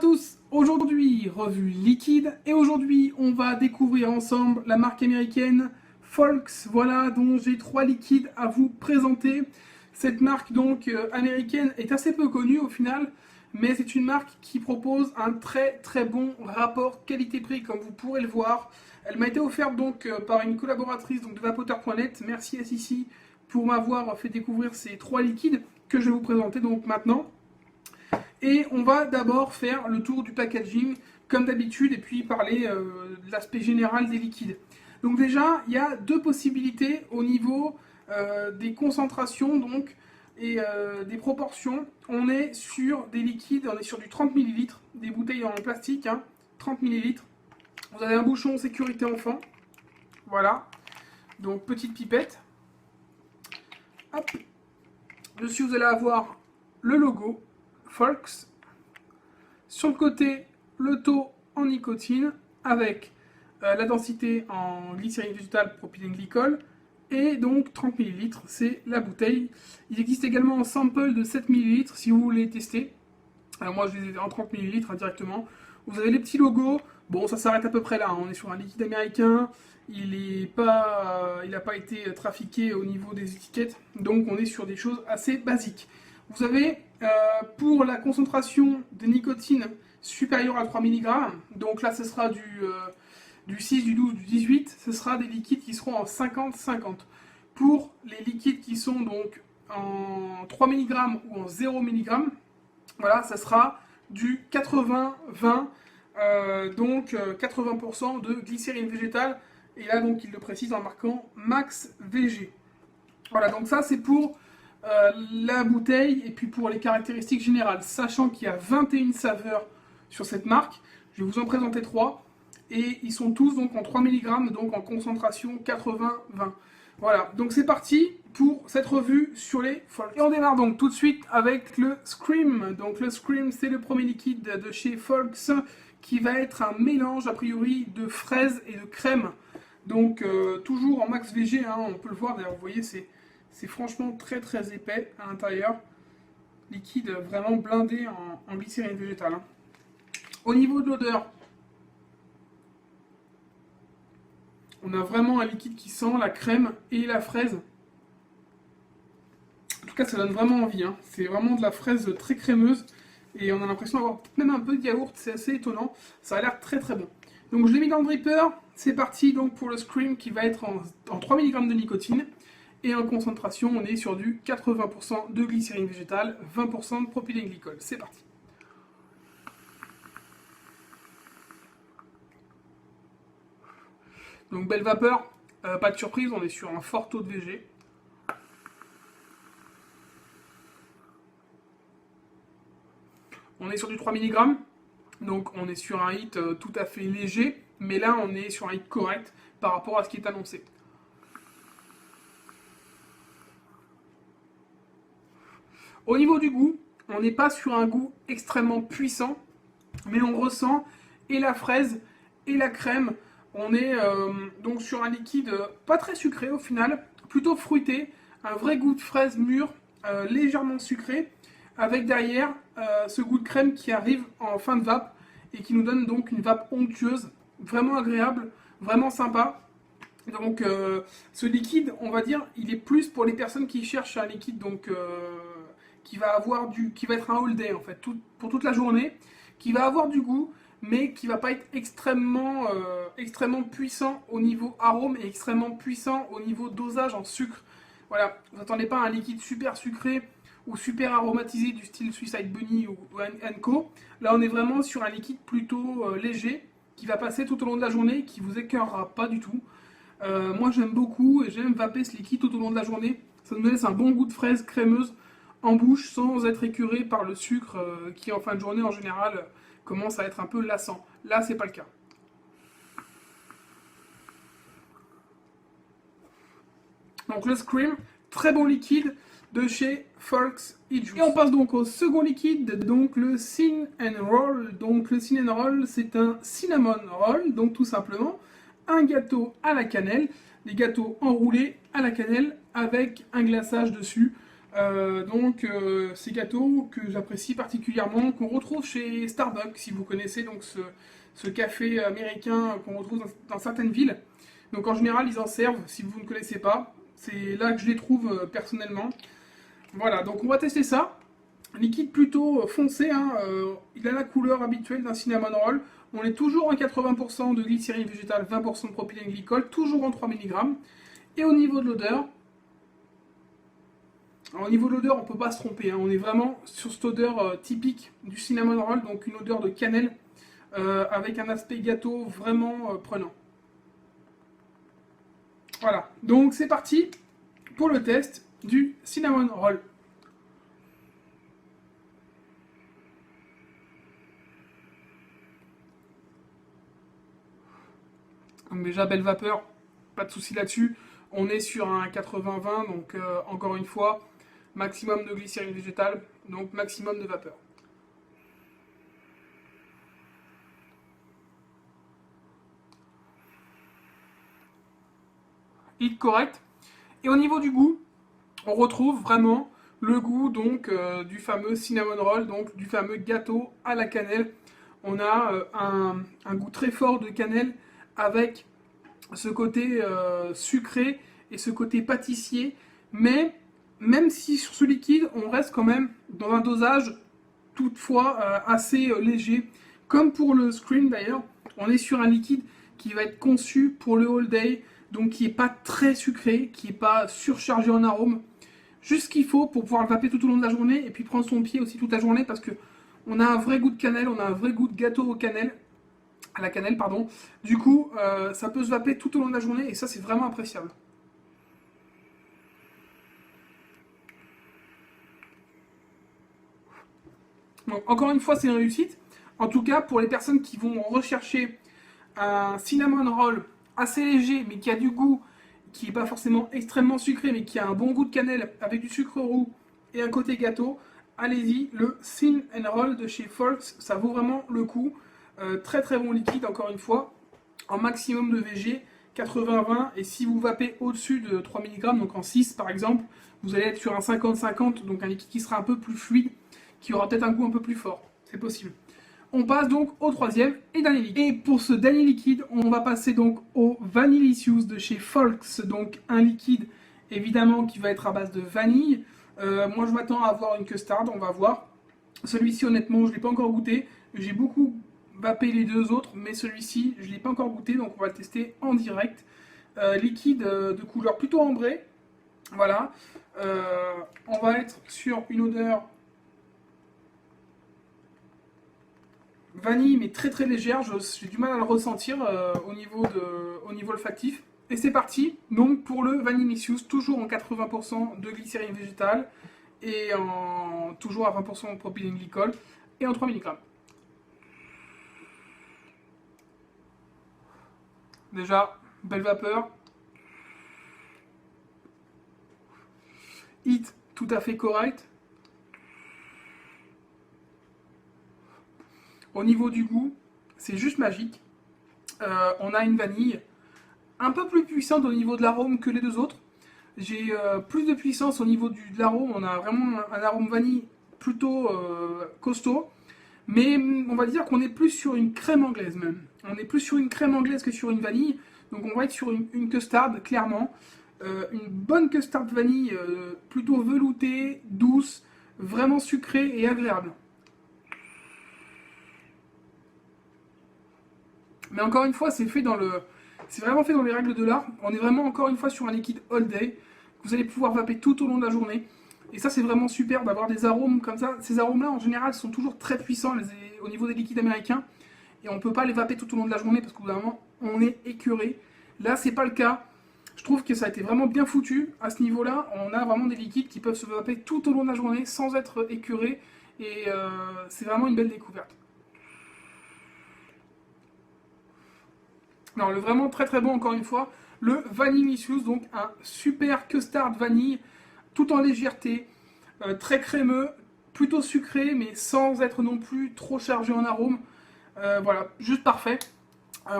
tous, aujourd'hui revue liquide et aujourd'hui on va découvrir ensemble la marque américaine Folks, voilà, dont j'ai 3 liquides à vous présenter. Cette marque donc américaine est assez peu connue au final, mais c'est une marque qui propose un très bon rapport qualité-prix comme vous pourrez le voir. Elle m'a été offerte donc par une collaboratrice donc, de vapoteur.net, merci à Sissi pour m'avoir fait découvrir ces 3 liquides que je vais vous présenter donc maintenant. Et on va d'abord faire le tour du packaging comme d'habitude et puis parler de l'aspect général des liquides. Donc déjà, il y a deux possibilités au niveau des concentrations donc, et des proportions. On est sur des liquides, on est sur du 30 ml, des bouteilles en plastique, hein, 30 ml. Vous avez un bouchon sécurité enfant, voilà, donc petite pipette. Hop. Dessus vous allez avoir le logo Folks. Sur le côté, le taux en nicotine avec la densité en glycérine végétale propylène glycol et donc 30 ml, c'est la bouteille. Il existe également un sample de 7 ml si vous voulez tester. Alors moi je les ai en 30 ml directement. Vous avez les petits logos, bon ça s'arrête à peu près là, hein. On est sur un liquide américain, il n'a pas été trafiqué au niveau des étiquettes, donc on est sur des choses assez basiques. Vous avez pour la concentration de nicotine supérieure à 3 mg, donc là ce sera du 6, du 12, du 18, ce sera des liquides qui seront en 50-50. Pour les liquides qui sont donc en 3 mg ou en 0 mg, voilà, ça sera du 80-20, donc 80% de glycérine végétale, et là donc il le précise en marquant max VG. Voilà, donc ça c'est pour la bouteille et puis pour les caractéristiques générales, sachant qu'il y a 21 saveurs sur cette marque, je vais vous en présenter 3 et ils sont tous donc en 3 mg, donc en concentration 80-20. Voilà, donc c'est parti pour cette revue sur les Folks. Et on démarre donc tout de suite avec le Scream. Donc le Scream, c'est le premier liquide de chez Folks qui va être un mélange a priori de fraises et de crème. Donc toujours en max VG, hein, on peut le voir d'ailleurs, vous voyez c'est franchement très épais à l'intérieur. Liquide vraiment blindé en glycérine végétale. Hein. Au niveau de l'odeur, on a vraiment un liquide qui sent la crème et la fraise. En tout cas, ça donne vraiment envie. Hein. C'est vraiment de la fraise très crémeuse. Et on a l'impression d'avoir même un peu de yaourt. C'est assez étonnant. Ça a l'air très bon. Donc je l'ai mis dans le dripper. C'est parti donc pour le Scream qui va être en 3 mg de nicotine. Et en concentration, on est sur du 80% de glycérine végétale, 20% de propylène glycol. C'est parti. Donc belle vapeur, pas de surprise, on est sur un fort taux de VG. On est sur du 3 mg, donc on est sur un hit tout à fait léger, mais là on est sur un hit correct par rapport à ce qui est annoncé. Au niveau du goût, on n'est pas sur un goût extrêmement puissant, mais on ressent et la fraise et la crème. On est donc sur un liquide pas très sucré au final, plutôt fruité, un vrai goût de fraise mûre, légèrement sucré, avec derrière ce goût de crème qui arrive en fin de vape et qui nous donne donc une vape onctueuse, vraiment agréable, vraiment sympa. Donc ce liquide, on va dire, il est plus pour les personnes qui cherchent un liquide donc qui va être un all day en fait, pour toute la journée, qui va avoir du goût, mais qui va pas être extrêmement puissant au niveau arôme et extrêmement puissant au niveau dosage en sucre. Voilà, vous n'attendez pas un liquide super sucré ou super aromatisé du style Suicide Bunny ou Co. Là on est vraiment sur un liquide plutôt léger, qui va passer tout au long de la journée, qui vous écœurera pas du tout. Moi j'aime beaucoup et j'aime vaper ce liquide tout au long de la journée. Ça nous laisse un bon goût de fraise crémeuse en bouche sans être écœuré par le sucre qui en fin de journée en général commence à être un peu lassant. Là c'est pas le cas. Donc le Scream, très bon liquide de chez Folks Juice. Et on passe donc au second liquide, donc le Cin & Roll. Donc le Cin & Roll, c'est un cinnamon roll, donc tout simplement un gâteau à la cannelle, des gâteaux enroulés à la cannelle avec un glaçage dessus. Ces gâteaux que j'apprécie particulièrement, qu'on retrouve chez Starbucks, si vous connaissez donc ce café américain qu'on retrouve dans certaines villes. Donc en général, ils en servent, si vous ne connaissez pas. C'est là que je les trouve personnellement. Voilà, donc on va tester ça. Liquide plutôt foncé, hein, il a la couleur habituelle d'un cinnamon roll. On est toujours en 80% de glycérine végétale, 20% de propylène-glycol, toujours en 3 mg. Et au niveau de l'odeur, on ne peut pas se tromper, hein, on est vraiment sur cette odeur typique du cinnamon roll, donc une odeur de cannelle avec un aspect gâteau vraiment prenant. Voilà, donc c'est parti pour le test du cinnamon roll. Donc déjà belle vapeur, pas de souci là-dessus. On est sur un 80-20, donc encore une fois, maximum de glycérine végétale, donc maximum de vapeur. Hit correct. Et au niveau du goût, on retrouve vraiment le goût donc du fameux cinnamon roll, donc du fameux gâteau à la cannelle. On a un goût très fort de cannelle avec ce côté sucré et ce côté pâtissier, mais même si sur ce liquide, on reste quand même dans un dosage toutefois assez léger, comme pour le Scream d'ailleurs, on est sur un liquide qui va être conçu pour le all day, donc qui n'est pas très sucré, qui n'est pas surchargé en arômes, juste ce qu'il faut pour pouvoir le vaper tout au long de la journée et puis prendre son pied aussi toute la journée parce que on a un vrai goût de cannelle, on a un vrai goût de gâteau au cannelle, à la cannelle pardon. Du coup, ça peut se vaper tout au long de la journée et ça c'est vraiment appréciable. Donc, encore une fois, c'est une réussite. En tout cas, pour les personnes qui vont rechercher un cinnamon roll assez léger, mais qui a du goût, qui n'est pas forcément extrêmement sucré, mais qui a un bon goût de cannelle avec du sucre roux et un côté gâteau, allez-y, le Cin & Roll de chez Folks, ça vaut vraiment le coup. Très très bon liquide, encore une fois, en maximum de VG, 80-20, et si vous vapez au-dessus de 3 mg, donc en 6 par exemple, vous allez être sur un 50-50, donc un liquide qui sera un peu plus fluide, qui aura peut-être un goût un peu plus fort, c'est possible. On passe donc au troisième et dernier liquide. Et pour ce dernier liquide, on va passer donc au Vanillicious de chez Folks, donc un liquide évidemment qui va être à base de vanille. Moi je m'attends à avoir une custard, on va voir. Celui-ci honnêtement je ne l'ai pas encore goûté, j'ai beaucoup vapé les deux autres, mais celui-ci je ne l'ai pas encore goûté, donc on va le tester en direct. Liquide de couleur plutôt ambrée, voilà. On va être sur une odeur vanille mais très très légère, j'ai du mal à le ressentir au niveau olfactif. Et c'est parti donc pour le Vanillicious, toujours en 80% de glycérine végétale et toujours à 20% de propylène-glycol et en 3 mg. Déjà, belle vapeur. Hit tout à fait correct. Au niveau du goût, c'est juste magique. On a une vanille un peu plus puissante au niveau de l'arôme que les deux autres. J'ai plus de puissance au niveau de l'arôme. On a vraiment un arôme vanille plutôt costaud. Mais on va dire qu'on est plus sur une crème anglaise même. On est plus sur une crème anglaise que sur une vanille. Donc on va être sur une custard, clairement. Une bonne custard vanille plutôt veloutée, douce, vraiment sucrée et agréable. Mais encore une fois, c'est vraiment fait dans les règles de l'art. On est vraiment encore une fois sur un liquide all day que vous allez pouvoir vaper tout au long de la journée. Et ça, c'est vraiment super d'avoir des arômes comme ça. Ces arômes-là, en général, sont toujours très puissants au niveau des liquides américains. Et on ne peut pas les vaper tout au long de la journée parce qu'au bout d'un moment, on est écœuré. Là, c'est pas le cas. Je trouve que ça a été vraiment bien foutu. À ce niveau-là, on a vraiment des liquides qui peuvent se vaper tout au long de la journée sans être écœurés. Et c'est vraiment une belle découverte. Non, le vraiment très très bon encore une fois, le Vanillicious, donc un super custard vanille, tout en légèreté, très crémeux, plutôt sucré, mais sans être non plus trop chargé en arômes. Voilà, juste parfait.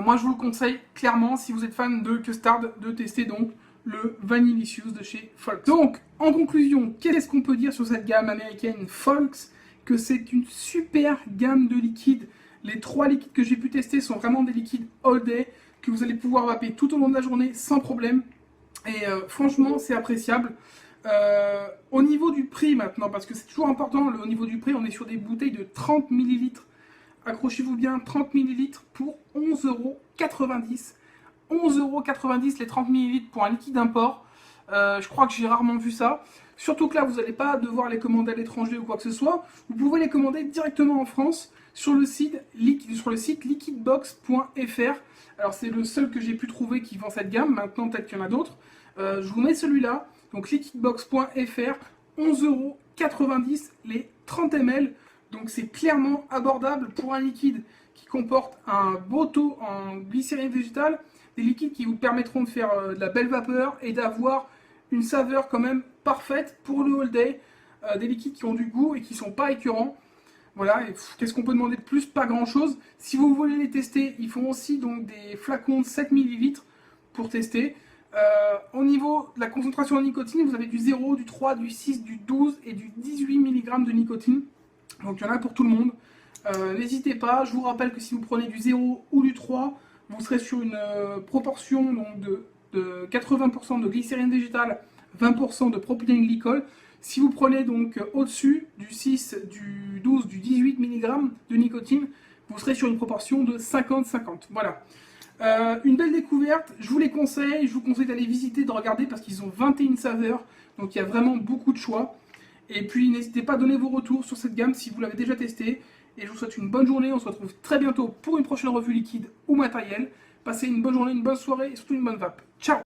Moi je vous le conseille clairement, si vous êtes fan de custard, de tester donc le Vanillicious de chez Folks. Donc, en conclusion, qu'est-ce qu'on peut dire sur cette gamme américaine Folks? Que c'est une super gamme de liquides. Les 3 liquides que j'ai pu tester sont vraiment des liquides all day, que vous allez pouvoir vaper tout au long de la journée sans problème. Et franchement, c'est appréciable. Au niveau du prix maintenant, parce que c'est toujours important, au niveau du prix, on est sur des bouteilles de 30 ml. Accrochez-vous bien, 30 ml pour 11,90 €. 11,90 € les 30 ml pour un liquide import. Je crois que j'ai rarement vu ça. Surtout que là, vous n'allez pas devoir les commander à l'étranger ou quoi que ce soit. Vous pouvez les commander directement en France sur le site liquidebox.fr. Alors c'est le seul que j'ai pu trouver qui vend cette gamme. Maintenant, peut-être qu'il y en a d'autres. Je vous mets celui-là. Donc liquidebox.fr, 11,90 € les 30 ml. Donc c'est clairement abordable pour un liquide qui comporte un beau taux en glycérine végétale. Des liquides qui vous permettront de faire de la belle vapeur et d'avoir une saveur quand même parfaite pour le all day. Des liquides qui ont du goût et qui ne sont pas écœurants. Voilà, et qu'est-ce qu'on peut demander de plus? Pas grand-chose. Si vous voulez les tester, ils font aussi donc des flacons de 7 ml pour tester. Au niveau de la concentration en nicotine, vous avez du 0, du 3, du 6, du 12 et du 18 mg de nicotine. Donc il y en a pour tout le monde. N'hésitez pas, je vous rappelle que si vous prenez du 0 ou du 3, vous serez sur une proportion donc, de 80% de glycérine végétale, 20% de propylène-glycol. Si vous prenez donc au-dessus du 6, du 12, du 18 mg de nicotine, vous serez sur une proportion de 50-50. Voilà. Une belle découverte, je vous les conseille, je vous conseille d'aller visiter, de regarder parce qu'ils ont 21 saveurs, donc il y a vraiment beaucoup de choix. Et puis n'hésitez pas à donner vos retours sur cette gamme si vous l'avez déjà testé. Et je vous souhaite une bonne journée, on se retrouve très bientôt pour une prochaine revue liquide ou matériel. Passez une bonne journée, une bonne soirée et surtout une bonne vape. Ciao!